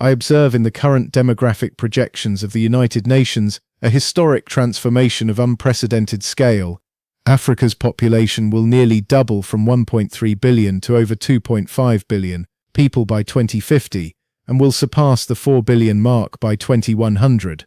I observe in the current demographic projections of the United Nations a historic transformation of unprecedented scale. Africa's population will nearly double from 1.3 billion to over 2.5 billion people by 2050 and will surpass the 4 billion mark by 2100.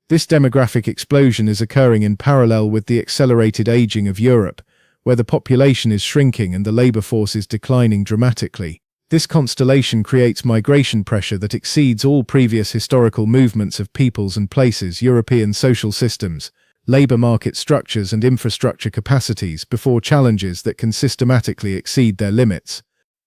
This demographic explosion is occurring in parallel with the accelerated aging of Europe, where the population is shrinking and the labor force is declining dramatically. This constellation creates migration pressure that exceeds all previous historical movements of peoples and places, European social systems, labor market structures and infrastructure capacities before challenges that can systematically exceed their limits.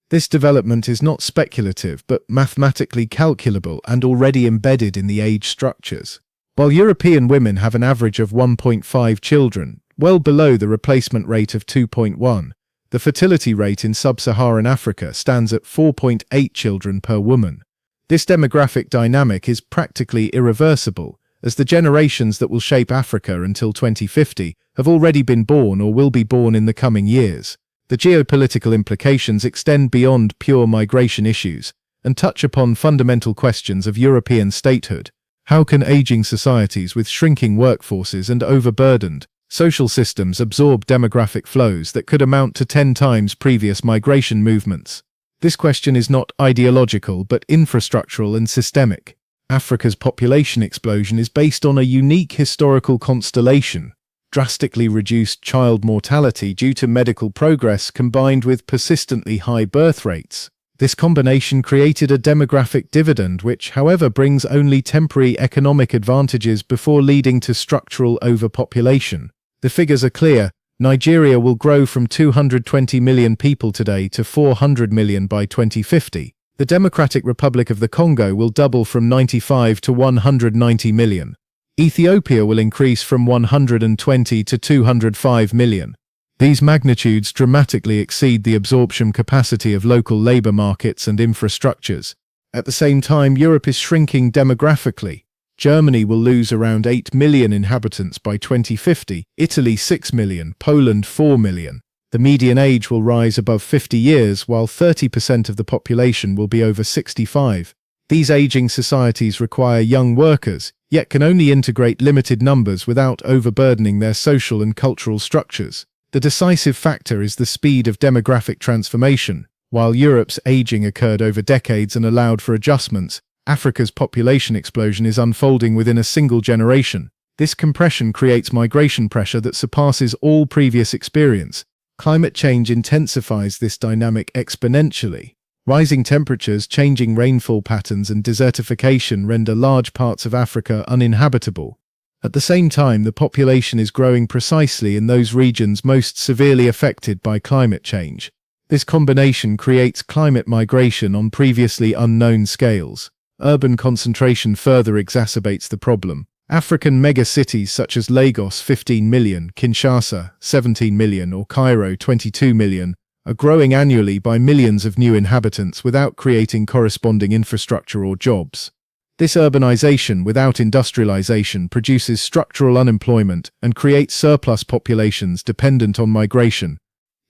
This development is not speculative but mathematically calculable and already embedded in the age structures. While European women have an average of 1.5 children, well below the replacement rate of 2.1, the fertility rate in sub-Saharan Africa stands at 4.8 children per woman. This demographic dynamic is practically irreversible, as the generations that will shape Africa until 2050 have already been born or will be born in the coming years. The geopolitical implications extend beyond pure migration issues and touch upon fundamental questions of European statehood. How can aging societies with shrinking workforces and overburdened social systems absorb demographic flows that could amount to 10 times previous migration movements? This question is not ideological but infrastructural and systemic. Africa's population explosion is based on a unique historical constellation: drastically reduced child mortality due to medical progress combined with persistently high birth rates. This combination created a demographic dividend which, however, brings only temporary economic advantages before leading to structural overpopulation. The figures are clear. Nigeria will grow from 220 million people today to 400 million by 2050. The Democratic Republic of the Congo will double from 95 to 190 million. Ethiopia will increase from 120 to 205 million. These magnitudes dramatically exceed the absorption capacity of local labor markets and infrastructures. At the same time, Europe is shrinking demographically. Germany will lose around 8 million inhabitants by 2050, Italy 6 million, Poland 4 million. The median age will rise above 50 years, while 30% of the population will be over 65. These aging societies require young workers, yet can only integrate limited numbers without overburdening their social and cultural structures. The decisive factor is the speed of demographic transformation. While Europe's aging occurred over decades and allowed for adjustments, Africa's population explosion is unfolding within a single generation. This compression creates migration pressure that surpasses all previous experience. Climate change intensifies this dynamic exponentially. Rising temperatures, changing rainfall patterns, and desertification render large parts of Africa uninhabitable. At the same time, the population is growing precisely in those regions most severely affected by climate change. This combination creates climate migration on previously unknown scales. Urban concentration further exacerbates the problem. African megacities such as Lagos 15 million, Kinshasa 17 million, or Cairo 22 million are growing annually by millions of new inhabitants without creating corresponding infrastructure or jobs. This urbanization without industrialization produces structural unemployment and creates surplus populations dependent on migration.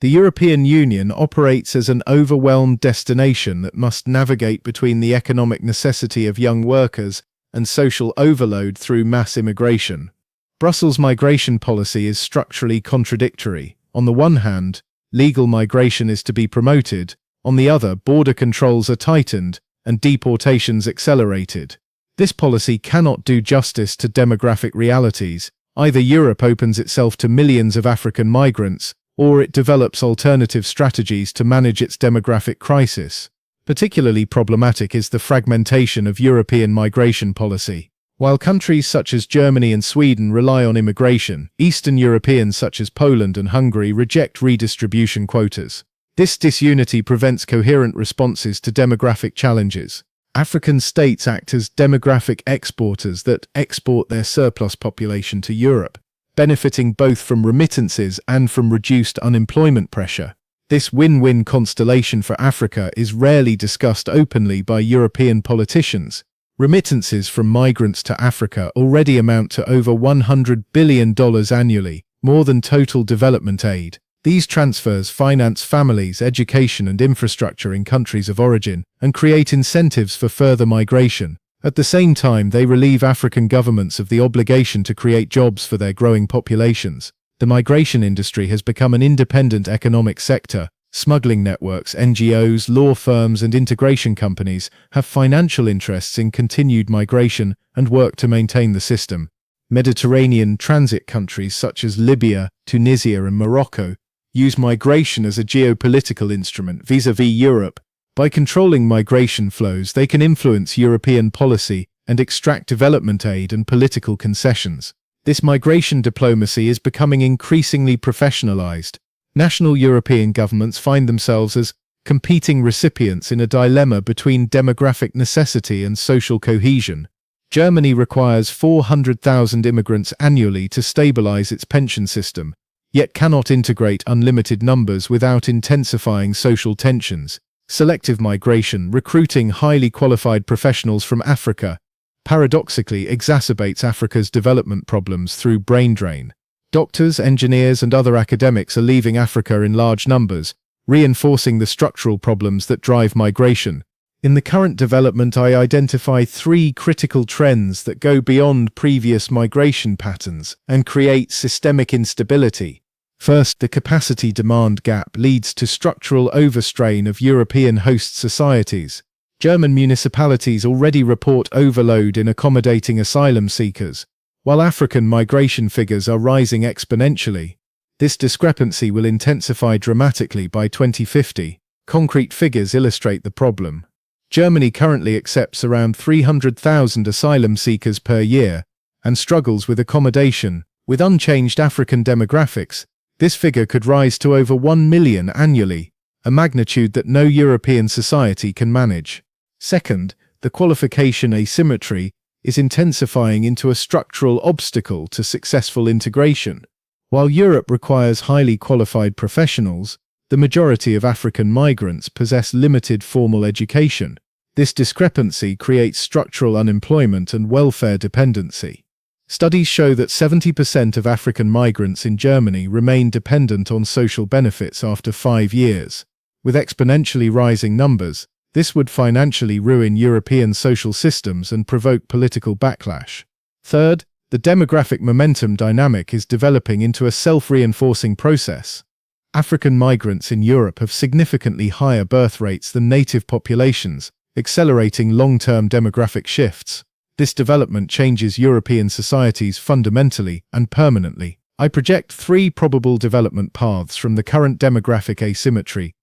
The European Union operates as an overwhelmed destination that must navigate between the economic necessity of young workers and social overload through mass immigration. Brussels' migration policy is structurally contradictory. On the one hand, legal migration is to be promoted. On the other, border controls are tightened and deportations accelerated. This policy cannot do justice to demographic realities. Either Europe opens itself to millions of African migrants, or it develops alternative strategies to manage its demographic crisis. Particularly problematic is the fragmentation of European migration policy. While countries such as Germany and Sweden rely on immigration, Eastern Europeans such as Poland and Hungary reject redistribution quotas. This disunity prevents coherent responses to demographic challenges. African states act as demographic exporters that export their surplus population to Europe, benefiting both from remittances and from reduced unemployment pressure. This win-win constellation for Africa is rarely discussed openly by European politicians. Remittances from migrants to Africa already amount to over $100 billion annually, more than total development aid. These transfers finance families' education and infrastructure in countries of origin and create incentives for further migration. At the same time, they relieve African governments of the obligation to create jobs for their growing populations. The migration industry has become an independent economic sector. Smuggling networks, NGOs, law firms, and integration companies have financial interests in continued migration and work to maintain the system. Mediterranean transit countries such as Libya, Tunisia, and Morocco use migration as a geopolitical instrument vis-à-vis Europe. By controlling migration flows, they can influence European policy and extract development aid and political concessions. This migration diplomacy is becoming increasingly professionalized. National European governments find themselves as competing recipients in a dilemma between demographic necessity and social cohesion. Germany requires 400,000 immigrants annually to stabilize its pension system, yet cannot integrate unlimited numbers without intensifying social tensions. Selective migration, recruiting highly qualified professionals from Africa, paradoxically exacerbates Africa's development problems through brain drain. Doctors, engineers, and other academics are leaving Africa in large numbers, reinforcing the structural problems that drive migration. In the current development, I identify 3 critical trends that go beyond previous migration patterns and create systemic instability. First, the capacity-demand gap leads to structural overstrain of European host societies. German municipalities already report overload in accommodating asylum seekers, while African migration figures are rising exponentially. This discrepancy will intensify dramatically by 2050. Concrete figures illustrate the problem. Germany currently accepts around 300,000 asylum seekers per year and struggles with accommodation. With unchanged African demographics, this figure could rise to over 1 million annually, a magnitude that no European society can manage. Second, the qualification asymmetry is intensifying into a structural obstacle to successful integration. While Europe requires highly qualified professionals, the majority of African migrants possess limited formal education. This discrepancy creates structural unemployment and welfare dependency. Studies show that 70% of African migrants in Germany remain dependent on social benefits after 5 years. With exponentially rising numbers, this would financially ruin European social systems and provoke political backlash. Third, the demographic momentum dynamic is developing into a self-reinforcing process. African migrants in Europe have significantly higher birth rates than native populations, accelerating long-term demographic shifts. This development changes European societies fundamentally and permanently. I project 3 probable development paths from the current demographic asymmetry.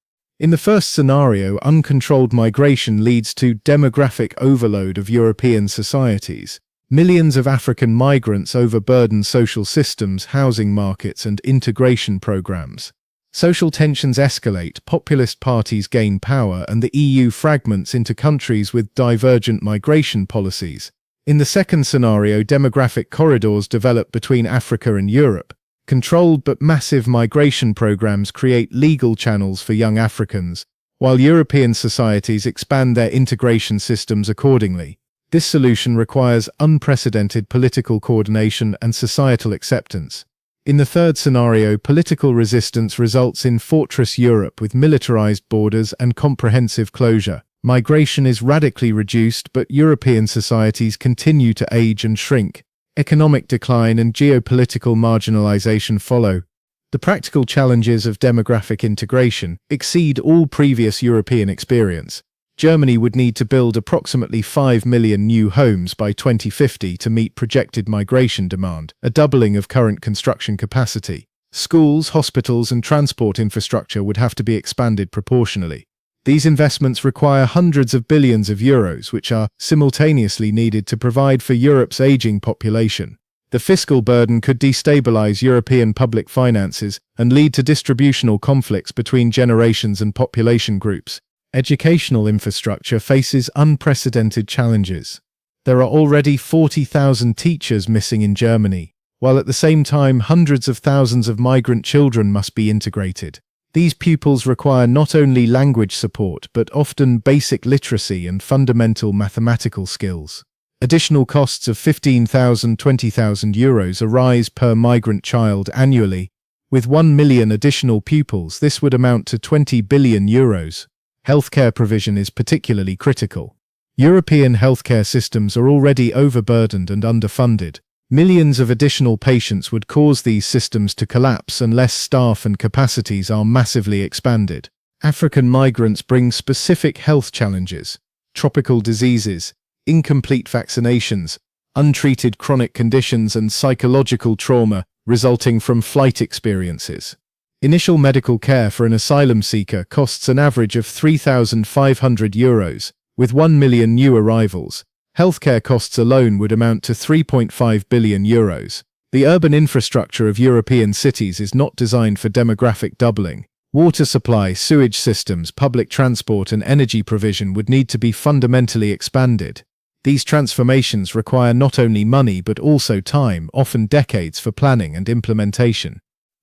In the first scenario, uncontrolled migration leads to demographic overload of European societies. Millions of African migrants overburden social systems, housing markets, and integration programs. Social tensions escalate, populist parties gain power, and the EU fragments into countries with divergent migration policies. In the second scenario, demographic corridors develop between Africa and Europe. Controlled but massive migration programs create legal channels for young Africans, while European societies expand their integration systems accordingly. This solution requires unprecedented political coordination and societal acceptance. In the third scenario, political resistance results in fortress Europe with militarized borders and comprehensive closure. Migration is radically reduced, but European societies continue to age and shrink. Economic decline and geopolitical marginalization follow. The practical challenges of demographic integration exceed all previous European experience. Germany would need to build approximately 5 million new homes by 2050 to meet projected migration demand, a doubling of current construction capacity. Schools, hospitals, and transport infrastructure would have to be expanded proportionally. These investments require hundreds of billions of euros, which are simultaneously needed to provide for Europe's aging population. The fiscal burden could destabilize European public finances and lead to distributional conflicts between generations and population groups. Educational infrastructure faces unprecedented challenges. There are already 40,000 teachers missing in Germany, while at the same time hundreds of thousands of migrant children must be integrated. These pupils require not only language support, but often basic literacy and fundamental mathematical skills. Additional costs of 15,000–20,000 euros arise per migrant child annually, With 1 million additional pupils, this would amount to €20 billion. Healthcare provision is particularly critical. European healthcare systems are already overburdened and underfunded. Millions of additional patients would cause these systems to collapse unless staff and capacities are massively expanded. African migrants bring specific health challenges: tropical diseases, incomplete vaccinations, untreated chronic conditions, and psychological trauma resulting from flight experiences. Initial medical care for an asylum seeker costs an average of €3,500. With 1 million new arrivals, healthcare costs alone would amount to €3.5 billion. The urban infrastructure of European cities is not designed for demographic doubling. Water supply, sewage systems, public transport, and energy provision would need to be fundamentally expanded. These transformations require not only money but also time, often decades, for planning and implementation.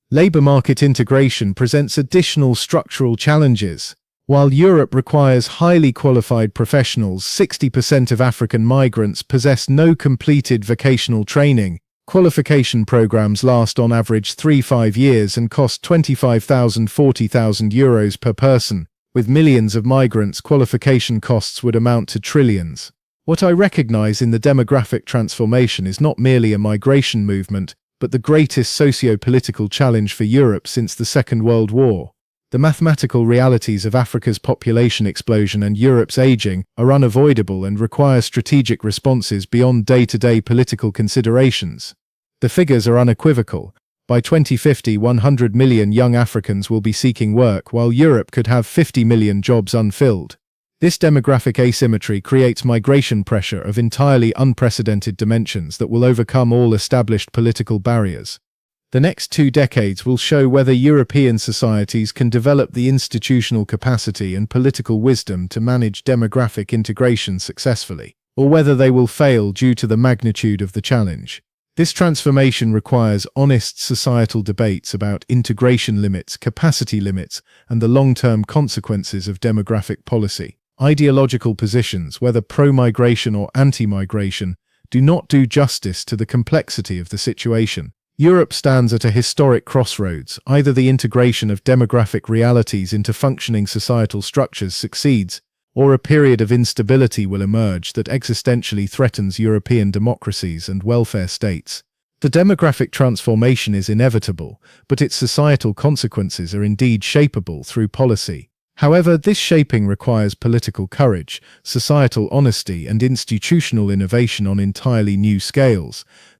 Labour market integration presents additional structural challenges. While Europe requires highly qualified professionals, 60% of African migrants possess no completed vocational training. Qualification programs last on average 3-5 years and cost €25,000–40,000 per person. With millions of migrants, qualification costs would amount to trillions. What I recognize in the demographic transformation is not merely a migration movement, but the greatest socio-political challenge for Europe since the Second World War. The mathematical realities of Africa's population explosion and Europe's aging are unavoidable and require strategic responses beyond day-to-day political considerations. The figures are unequivocal. By 2050, 100 million young Africans will be seeking work, while Europe could have 50 million jobs unfilled. This demographic asymmetry creates migration pressure of entirely unprecedented dimensions that will overcome all established political barriers. The next 2 decades will show whether European societies can develop the institutional capacity and political wisdom to manage demographic integration successfully, or whether they will fail due to the magnitude of the challenge. This transformation requires honest societal debates about integration limits, capacity limits, and the long-term consequences of demographic policy. Ideological positions, whether pro-migration or anti-migration, do not do justice to the complexity of the situation. Europe stands at a historic crossroads. Either the integration of demographic realities into functioning societal structures succeeds, or a period of instability will emerge that existentially threatens European democracies and welfare states. The demographic transformation is inevitable, but its societal consequences are indeed shapeable through policy. However, this shaping requires political courage, societal honesty, and institutional innovation on entirely new scales.